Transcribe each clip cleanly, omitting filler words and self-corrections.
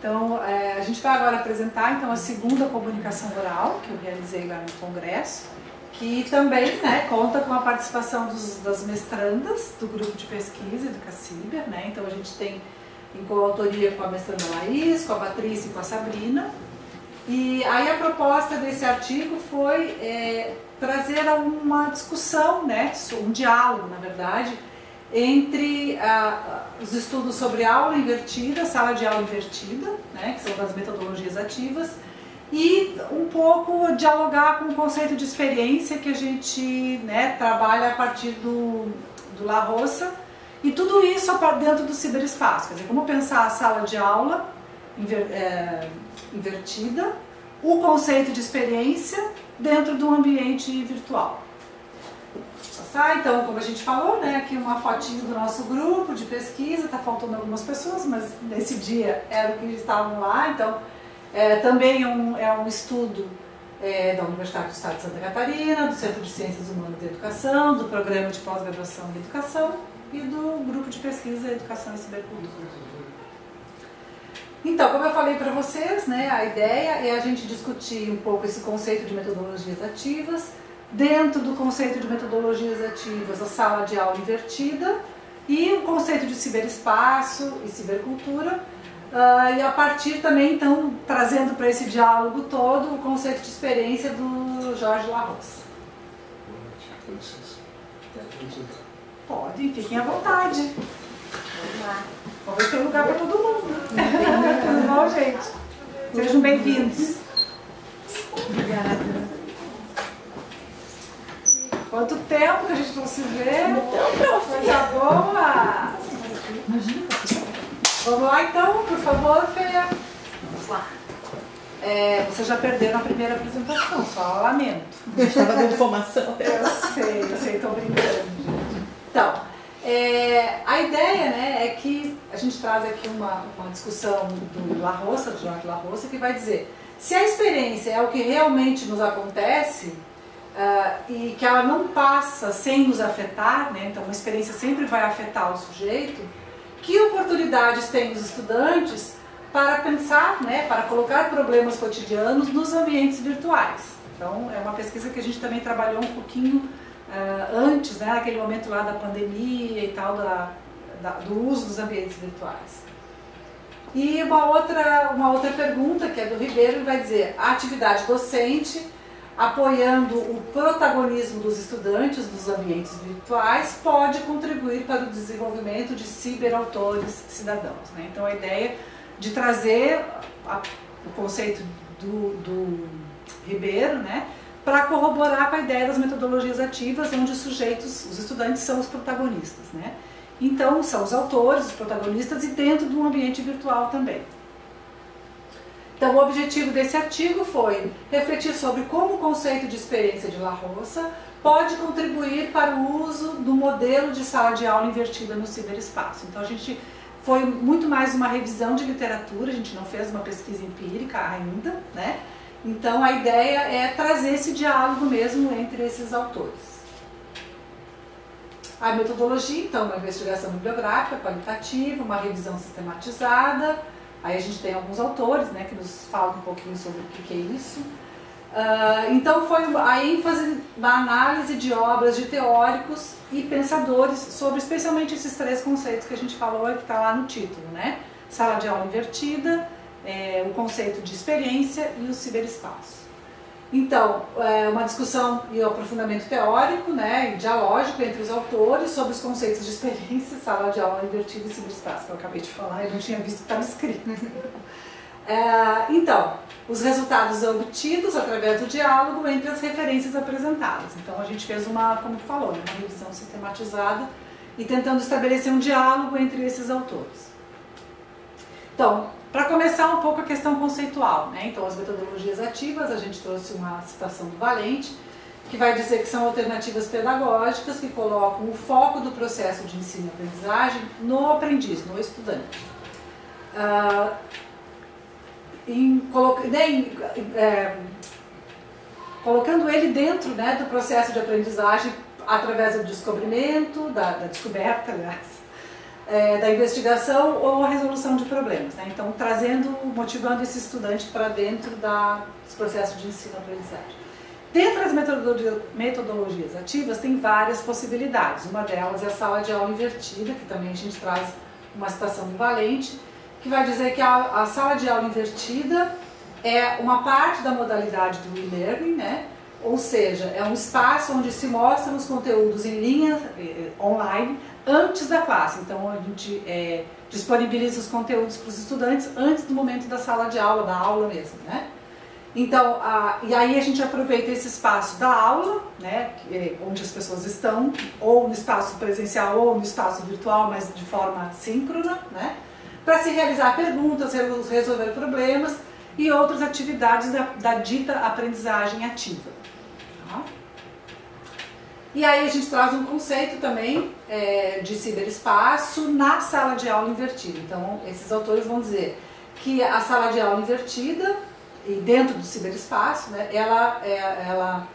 Então, a gente vai agora apresentar então, a segunda comunicação oral que eu realizei lá no congresso, que também, né, conta com a participação das mestrandas do grupo de pesquisa do CACIBER, né? Então a gente tem em coautoria com a mestranda Laís, com a Patrícia e com a Sabrina. E aí a proposta desse artigo foi trazer uma discussão, né, um diálogo, na verdade, entre os estudos sobre aula invertida, sala de aula invertida, né, que são das metodologias ativas, e um pouco dialogar com o conceito de experiência que a gente, né, trabalha a partir do La Roça, e tudo isso dentro do ciberespaço. Quer dizer, como pensar a sala de aula invertida, o conceito de experiência dentro do ambiente virtual. Então, como a gente falou, né, aqui uma fotinho do nosso grupo de pesquisa, está faltando algumas pessoas, mas nesse dia era o que estavam lá, então também é um estudo da Universidade do Estado de Santa Catarina, do Centro de Ciências Humanas e Educação, do Programa de Pós-Graduação em Educação e do Grupo de Pesquisa Educação e Cibercultura. Então, como eu falei para vocês, né, a ideia é a gente discutir um pouco esse conceito de metodologias ativas, dentro do conceito de metodologias ativas, a sala de aula invertida e o conceito de ciberespaço e cibercultura, e a partir também, então, trazendo para esse diálogo todo o conceito de experiência do Jorge La Roça. Pode, fiquem à vontade. Vamos lá. Vamos ver se tem lugar para todo mundo. Tudo bom, gente? Sejam bem-vindos. Obrigada. Quanto tempo que a gente não se vê. Coisa boa. Vamos lá então, por favor, Fê. Vamos lá. Vocês já perderam a primeira apresentação, só lamento. A gente estava dando formação. Eu sei, estou brincando. Então, a ideia, né, é que a gente traz aqui uma discussão do La Roça, do Jorge La Roça, que vai dizer se a experiência é o que realmente nos acontece e que ela não passa sem nos afetar, né, então uma experiência sempre vai afetar o sujeito, que oportunidades têm os estudantes para pensar, né, para colocar problemas cotidianos nos ambientes virtuais. Então é uma pesquisa que a gente também trabalhou um pouquinho antes, né, naquele momento lá da pandemia e tal, do uso dos ambientes virtuais. E uma outra pergunta, que é do Ribeiro, ele vai dizer: a atividade docente, apoiando o protagonismo dos estudantes dos ambientes virtuais, pode contribuir para o desenvolvimento de ciberautores cidadãos, né? Então a ideia de trazer o conceito do Ribeiro, né, para corroborar com a ideia das metodologias ativas, onde os estudantes são os protagonistas, né? Então, são os autores, os protagonistas, e dentro de um ambiente virtual também. Então, o objetivo desse artigo foi refletir sobre como o conceito de experiência de La Roça pode contribuir para o uso do modelo de sala de aula invertida no ciberespaço. Então, a gente foi muito mais uma revisão de literatura, a gente não fez uma pesquisa empírica ainda, né? Então, a ideia é trazer esse diálogo mesmo entre esses autores. A metodologia, então, uma investigação bibliográfica, qualitativa, uma revisão sistematizada. Aí a gente tem alguns autores, né, que nos falam um pouquinho sobre o que é isso. Então, foi a ênfase na análise de obras de teóricos e pensadores sobre especialmente esses três conceitos que a gente falou, que está lá no título, né? Sala de aula invertida, o conceito de experiência e o ciberespaço. Então, uma discussão e um aprofundamento teórico, né, e dialógico entre os autores sobre os conceitos de experiência, sala de aula invertida e ciberespaço, que eu acabei de falar e não tinha visto que estava escrito. Então, os resultados obtidos através do diálogo entre as referências apresentadas. Então, a gente fez como falou, uma revisão sistematizada e tentando estabelecer um diálogo entre esses autores. Então, para começar um pouco a questão conceitual, né? Então, as metodologias ativas, a gente trouxe uma citação do Valente, que vai dizer que são alternativas pedagógicas que colocam o foco do processo de ensino e aprendizagem no aprendiz, no estudante. Colocando ele dentro, né, do processo de aprendizagem através do descobrimento, da descoberta, aliás, da investigação ou a resolução de problemas, né? Então, motivando esse estudante para dentro dos processos de ensino-aprendizagem. Dentro das metodologias ativas tem várias possibilidades. Uma delas é a sala de aula invertida, que também a gente traz uma citação do Valente, que vai dizer que a sala de aula invertida é uma parte da modalidade do e-learning, né? Ou seja, é um espaço onde se mostram os conteúdos em linha, online, antes da classe. Então, a gente disponibiliza os conteúdos para os estudantes antes do momento da sala de aula, da aula mesmo, né? Então, e aí a gente aproveita esse espaço da aula, né, onde as pessoas estão, ou no espaço presencial ou no espaço virtual, mas de forma síncrona, né, para se realizar perguntas, resolver problemas e outras atividades da dita aprendizagem ativa. Tá? E aí a gente traz um conceito também de ciberespaço na sala de aula invertida. Então, esses autores vão dizer que a sala de aula invertida, e dentro do ciberespaço, né, ela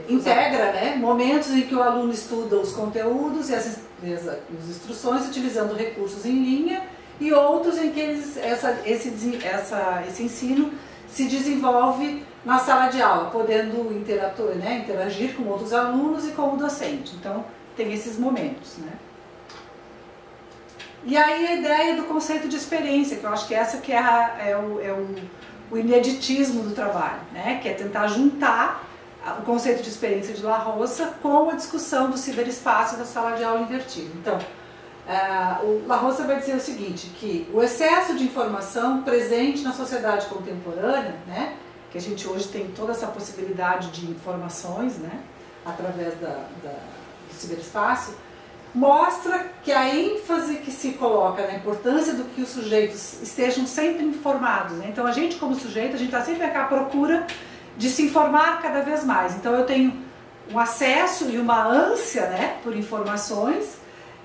integra, né, momentos em que o aluno estuda os conteúdos e as instruções utilizando recursos em linha e outros em que esse ensino se desenvolve na sala de aula, podendo interagir com outros alunos e com o docente. Então, tem esses momentos, né? E aí a ideia do conceito de experiência, que eu acho que essa que é o ineditismo do trabalho, né? Que é tentar juntar o conceito de experiência de La Roça com a discussão do ciberespaço da sala de aula invertida. Então, o La Roça vai dizer o seguinte, que o excesso de informação presente na sociedade contemporânea, né? Que a gente hoje tem toda essa possibilidade de informações, né? Através do ciberespaço, mostra que a ênfase que se coloca na importância do que os sujeitos estejam sempre informados, né? Então a gente como sujeito, a gente está sempre à procura de se informar cada vez mais. Então eu tenho um acesso e uma ânsia, né, por informações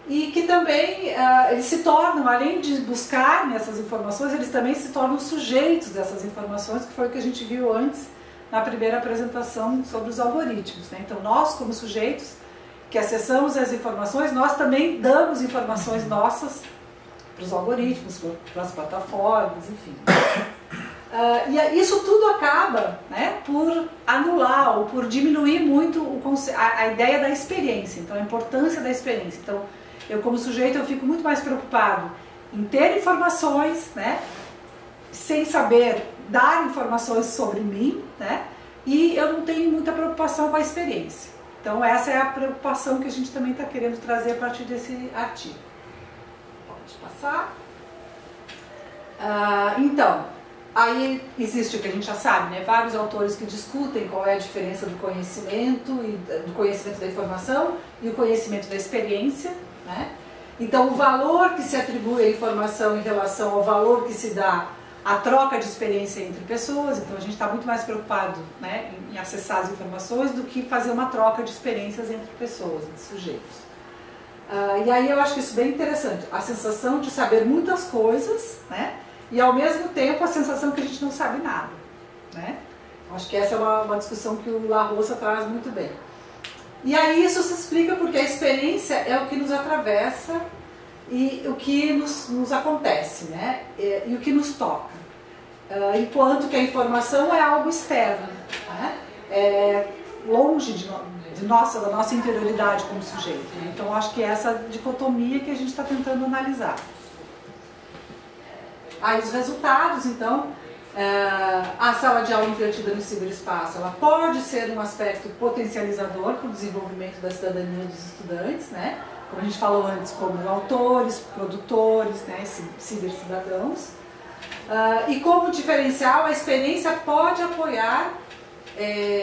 e que também eles se tornam, além de buscar essas informações, eles também se tornam sujeitos dessas informações, que foi o que a gente viu antes na primeira apresentação sobre os algoritmos, né? Então nós como sujeitos que acessamos as informações, nós também damos informações nossas para os algoritmos, para as plataformas, enfim. E isso tudo acaba, né, por anular ou por diminuir muito a ideia da experiência, então a importância da experiência. Então, eu como sujeito eu fico muito mais preocupado em ter informações, né, sem saber dar informações sobre mim, né, e eu não tenho muita preocupação com a experiência. Então essa é a preocupação que a gente também está querendo trazer a partir desse artigo. Pode passar. Então, aí existe o que a gente já sabe, né? Vários autores que discutem qual é a diferença do conhecimento da informação e o conhecimento da experiência, né? Então o valor que se atribui à informação em relação ao valor que se dá à troca de experiência entre pessoas. Então a gente está muito mais preocupado, né, em acessar as informações do que fazer uma troca de experiências entre pessoas, entre sujeitos. E aí eu acho que isso é bem interessante, a sensação de saber muitas coisas, né, e ao mesmo tempo a sensação que a gente não sabe nada, né? Eu acho que essa é uma discussão que o La Roça traz muito bem. E aí isso se explica porque a experiência é o que nos atravessa e o que nos acontece, né? E o que nos toca. Enquanto que a informação é algo externo, né? É longe da nossa interioridade como sujeito, né? Então acho que é essa dicotomia que a gente está tentando analisar. Aí os resultados, então, a sala de aula invertida no ciberespaço, ela pode ser um aspecto potencializador para o desenvolvimento da cidadania dos estudantes, né? Como a gente falou antes, como autores, produtores, né, cibercidadãos. E como diferencial, a experiência pode apoiar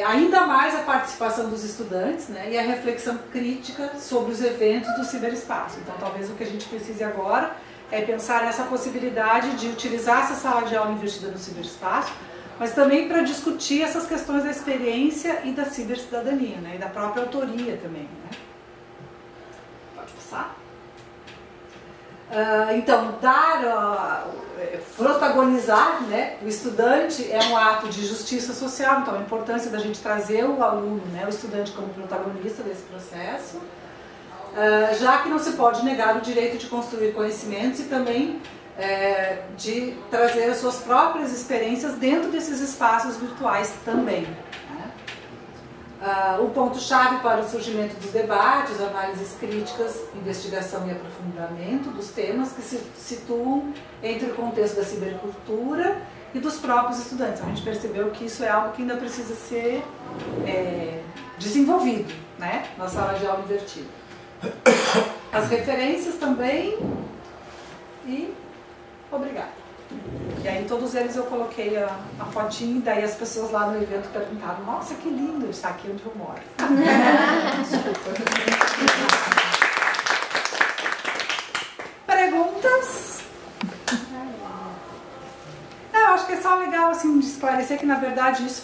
ainda mais a participação dos estudantes, né, e a reflexão crítica sobre os eventos do ciberespaço. Então talvez o que a gente precise agora é pensar nessa possibilidade de utilizar essa sala de aula invertida no ciberespaço, mas também para discutir essas questões da experiência e da cibercidadania, né, e da própria autoria também, né? Pode passar. Então, protagonizar, né, o estudante é um ato de justiça social, então a importância da gente trazer o aluno, né, o estudante como protagonista desse processo. já que não se pode negar o direito de construir conhecimentos e também de trazer as suas próprias experiências dentro desses espaços virtuais também. Né? O ponto-chave para o surgimento dos debates, análises críticas, investigação e aprofundamento dos temas que se situam entre o contexto da cibercultura e dos próprios estudantes. A gente percebeu que isso é algo que ainda precisa ser desenvolvido, né, na sala de aula invertida. As referências também e obrigada. E aí todos eles eu coloquei a fotinho e daí as pessoas lá no evento perguntaram: nossa, que lindo, está aqui onde eu moro. Desculpa. Perguntas? Eu acho que é só legal assim, de esclarecer que na verdade isso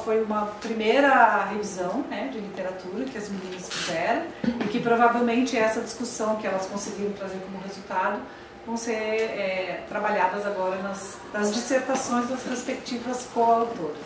foi uma primeira revisão, né, de literatura que as meninas fizeram e que provavelmente essa discussão que elas conseguiram trazer como resultado vão ser trabalhadas agora nas dissertações das respectivas coautoras.